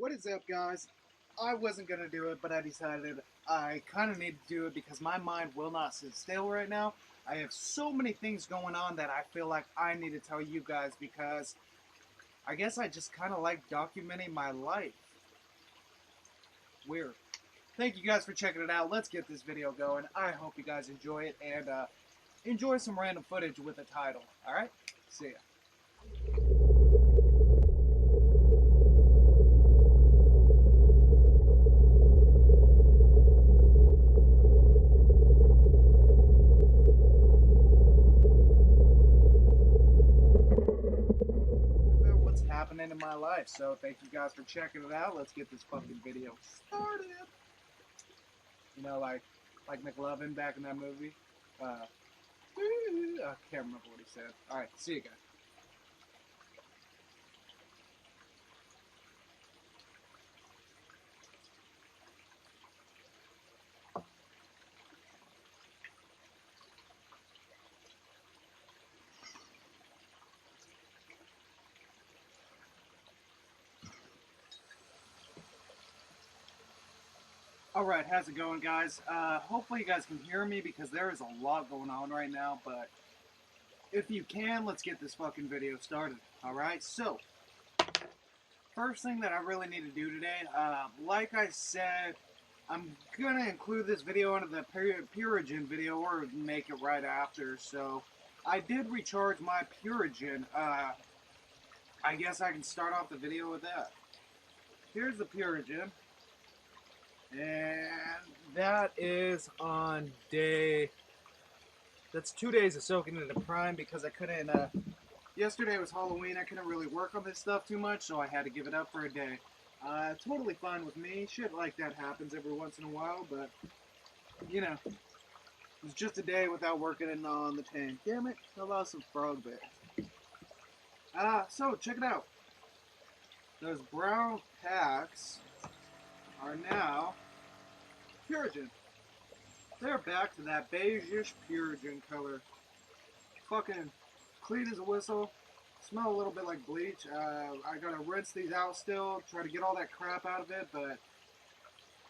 What is up, guys? I wasn't gonna do it, but I decided I kind of need to do it because my mind will not sit still right now. I have so many things going on that I feel like I need to tell you guys because I guess I just kind of like documenting my life. Weird. Thank you guys for checking it out. Let's get this video going. I hope you guys enjoy it and enjoy some random footage with the title. Alright? See ya. What's happening in my life. So thank you guys for checking it out. Let's get this fucking video started. You know, like McLovin back in that movie. I can't remember what he said. All right, see you guys. Alright, how's it going, guys? Hopefully you guys can hear me because there is a lot going on right now, but if you can, let's get this fucking video started. Alright, so, first thing that I really need to do today, like I said, I'm gonna include this video into the Purigen video or make it right after, so I did recharge my Purigen. I guess I can start off the video with that. Here's the Purigen. And that is on that's 2 days of soaking into Prime because I couldn't, yesterday was Halloween, I couldn't really work on this stuff too much, so I had to give it up for a day. Totally fine with me, shit like that happens every once in a while, but, you know, it was just a day without working on the tank. Damn it, I lost some frog bait. So, check it out. Those brown packs are now Purigen. They're back to that beige-ish Purigen color. Fucking clean as a whistle. Smell a little bit like bleach. I gotta rinse these out still, try to get all that crap out of it, but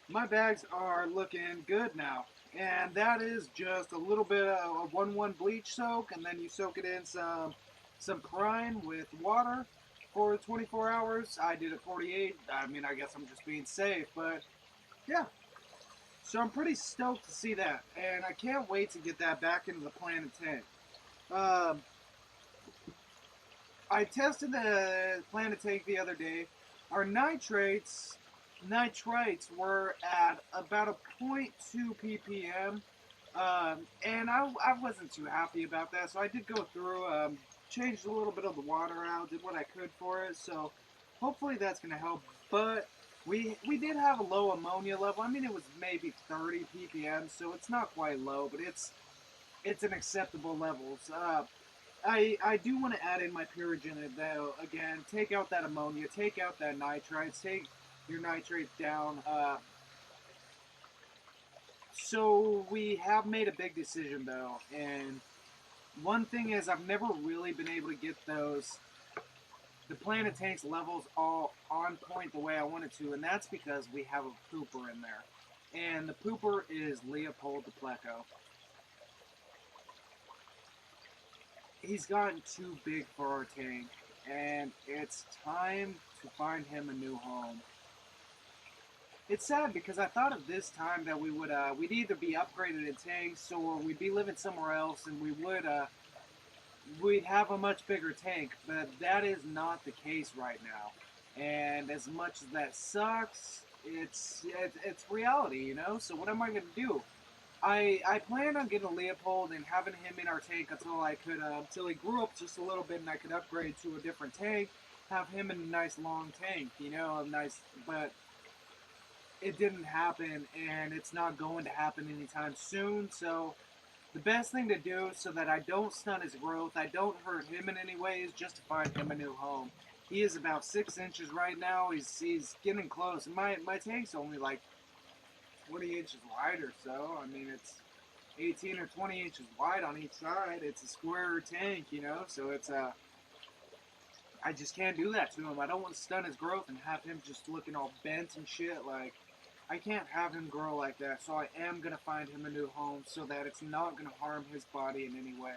my bags are looking good now. And that is just a little bit of a 1-1 bleach soak, and then you soak it in some Prime with water for 24 hours. I did it 48. I mean, I guess I'm just being safe, but yeah. So I'm pretty stoked to see that, and I can't wait to get that back into the Planet tank. I tested the Planet tank the other day. Our nitrites were at about a 0.2 ppm, and I wasn't too happy about that, so I did go through, changed a little bit of the water out, did what I could for it, so hopefully that's going to help, but we did have a low ammonia level. I mean, it was maybe 30 ppm, so it's not quite low, but it's an acceptable level. I do want to add in my Purigen though. Again, take out that ammonia, take out that nitrites, take your nitrates down. So we have made a big decision though, and one thing is I've never really been able to get the Planet tank's levels all on point the way I wanted to, and that's because we have a pooper in there. And the pooper is Leopold the Pleco. He's gotten too big for our tank, and it's time to find him a new home. It's sad because I thought of this time that we'd either be upgraded in tanks or we'd be living somewhere else, and we'd have a much bigger tank, but that is not the case right now. And as much as that sucks, it's reality, you know? So what am I going to do? I planned on getting a Leopold and having him in our tank until he grew up just a little bit and I could upgrade to a different tank, have him in a nice long tank, you know, but it didn't happen, and it's not going to happen anytime soon, so the best thing to do so that I don't stunt his growth, I don't hurt him in any way, is just to find him a new home. He is about 6 inches right now. He's getting close. And my tank's only like 20 inches wide or so. I mean, it's 18 or 20 inches wide on each side. It's a square tank, you know, so it's I just can't do that to him. I don't want to stun his growth and have him just looking all bent and shit. Like, I can't have him grow like that, so I am going to find him a new home so that it's not going to harm his body in any way.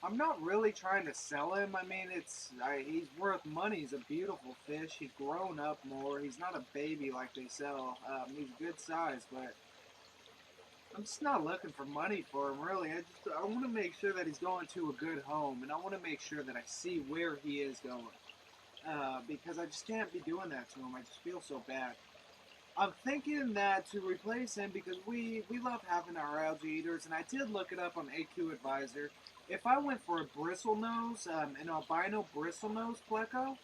I'm not really trying to sell him. I mean, he's worth money. He's a beautiful fish. He's grown up more. He's not a baby like they sell. He's good size, but I'm just not looking for money for him, really. I want to make sure that he's going to a good home, and I want to make sure that I see where he is going. Because I just can't be doing that to him. I just feel so bad. I'm thinking that to replace him, because we love having our algae eaters, and I did look it up on AQ Advisor. If I went for a bristlenose, an albino bristlenose pleco,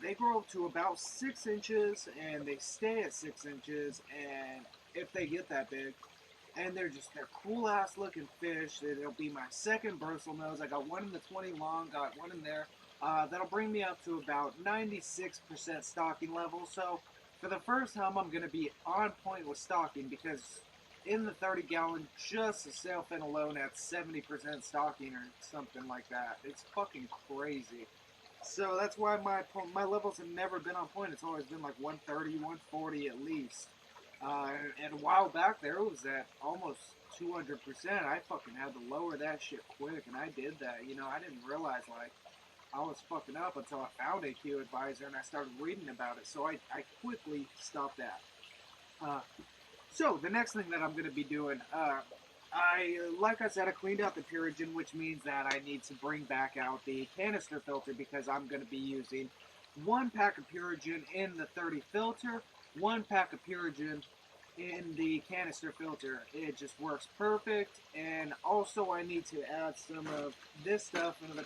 they grow up to about 6 inches, and they stay at 6 inches, and if they get that big, and they're cool ass looking fish. It'll be my second bristlenose. I got one in the 20 long, got one in there. That'll bring me up to about 96% stocking level. So for the first time, I'm going to be on point with stocking, because in the 30-gallon, just the sailfin alone at 70% stocking or something like that. It's fucking crazy. So that's why my levels have never been on point. It's always been like 130, 140 at least. And a while back there, it was at almost 200%. I fucking had to lower that shit quick, and I did that. You know, I didn't realize, like, I was fucking up until I found AQ Advisor and I started reading about it. So I quickly stopped that. So the next thing that I'm going to be doing, like I said, I cleaned out the Purigen, which means that I need to bring back out the canister filter, because I'm going to be using 1 pack of Purigen in the 30 filter, 1 pack of Purigen in the canister filter. It just works perfect. And also I need to add some of this stuff into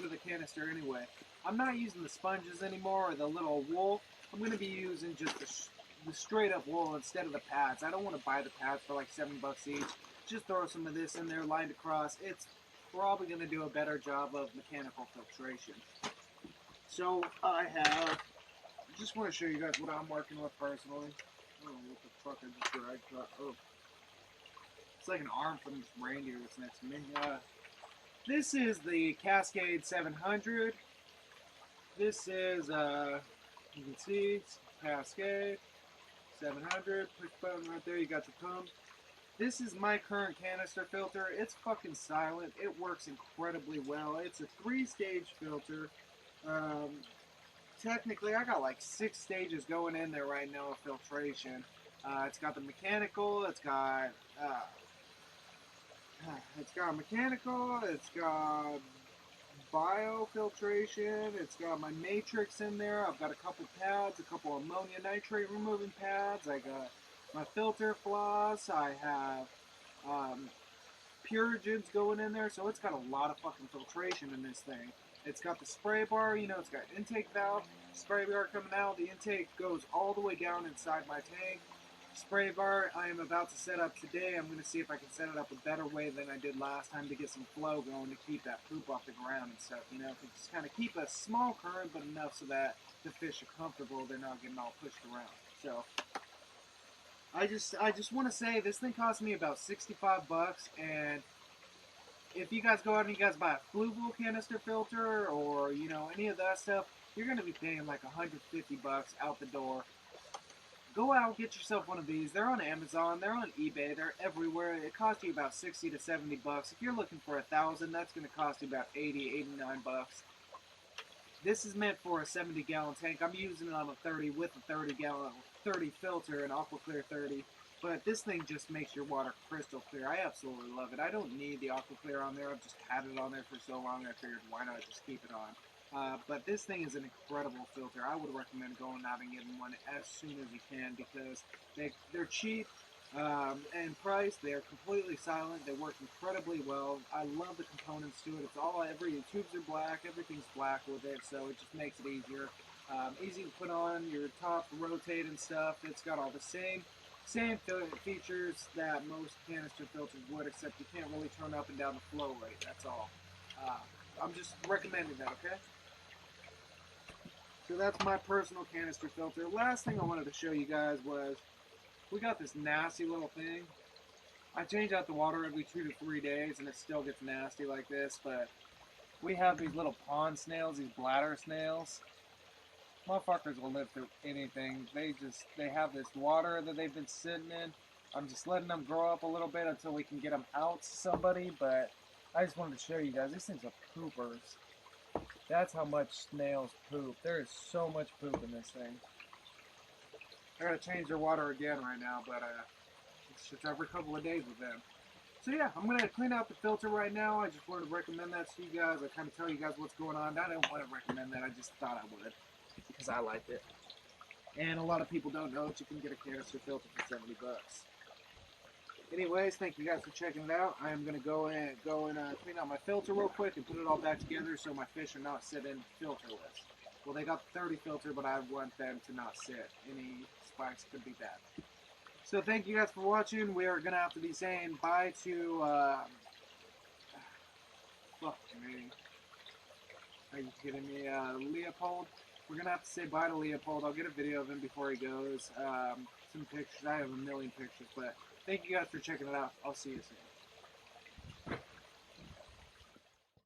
the canister anyway. I'm not using the sponges anymore or the little wool. I'm going to be using just the straight up wool instead of the pads. I don't want to buy the pads for like $7 each. Just throw some of this in there lined across. It's probably going to do a better job of mechanical filtration. So I just want to show you guys what I'm working with personally. I don't know what the fuck I just dragged. Oh. It's like an arm from this reindeer that's next to me. This is the Cascade 700. This is, you can see, it's Cascade 700. Push button right there, you got your pump. This is my current canister filter. It's fucking silent. It works incredibly well. It's a 3-stage filter. Technically, I got like 6 stages going in there right now of filtration. It's got the mechanical, it's got mechanical, it's got biofiltration, it's got my matrix in there. I've got a couple pads, a couple ammonia nitrate removing pads. I got my filter floss. I have Purigens going in there, so it's got a lot of fucking filtration in this thing. It's got the spray bar, you know, it's got intake valve, spray bar coming out. The intake goes all the way down inside my tank. Spray bar I am about to set up today. I'm going to see if I can set it up a better way than I did last time to get some flow going to keep that poop off the ground and stuff, you know, to just kind of keep a small current, but enough so that the fish are comfortable, they're not getting all pushed around. So I just want to say this thing cost me about $65, and if you guys go out and you guys buy a Fluval canister filter or, you know, any of that stuff, you're going to be paying like $150 out the door. Go out, get yourself one of these. They're on Amazon, they're on eBay, they're everywhere. It costs you about $60 to $70. If you're looking for 1,000, that's going to cost you about $80, $89. This is meant for a 70-gallon tank. I'm using it on a 30 with a 30 filter, an AquaClear 30. But this thing just makes your water crystal clear. I absolutely love it. I don't need the AquaClear on there. I've just had it on there for so long, I figured why not just keep it on. But this thing is an incredible filter. I would recommend going out and getting one as soon as you can, because they're cheap and priced. They're completely silent. They work incredibly well. I love the components to it. The tubes are black. Everything's black with it, so it just makes it easier. Easy to put on your top, rotate and stuff. It's got all the same features that most canister filters would, except you can't really turn up and down the flow rate. That's all. I'm just recommending that, okay? So that's my personal canister filter. Last thing I wanted to show you guys was we got this nasty little thing. I change out the water every 2 to 3 days, and it still gets nasty like this, but We have these little pond snails, these bladder snails. Motherfuckers will live through anything. They have this water that they've been sitting in. I'm just letting them grow up a little bit until we can get them out to somebody, but I just wanted to show you guys. These things are poopers. That's how much snails poop. There is so much poop in this thing. I gotta change their water again right now, but it's just every couple of days with them. So yeah, I'm gonna clean out the filter right now. I just wanted to recommend that to you guys. I kind of tell you guys what's going on. I don't want to recommend that. I just thought I would because I liked it. And a lot of people don't know that you can get a canister filter for 70 bucks. Anyways, thank you guys for checking it out. I am gonna go and clean out my filter real quick and put it all back together so my fish are not sitting filterless. Well, they got the 30 filter, but I want them to not sit. Any spikes could be bad. So thank you guys for watching. We are going to have to be saying bye to, fuck me. Are you kidding me? Leopold. We're going to have to say bye to Leopold. I'll get a video of him before he goes. Some pictures. I have a million pictures, but thank you guys for checking it out. I'll see you soon.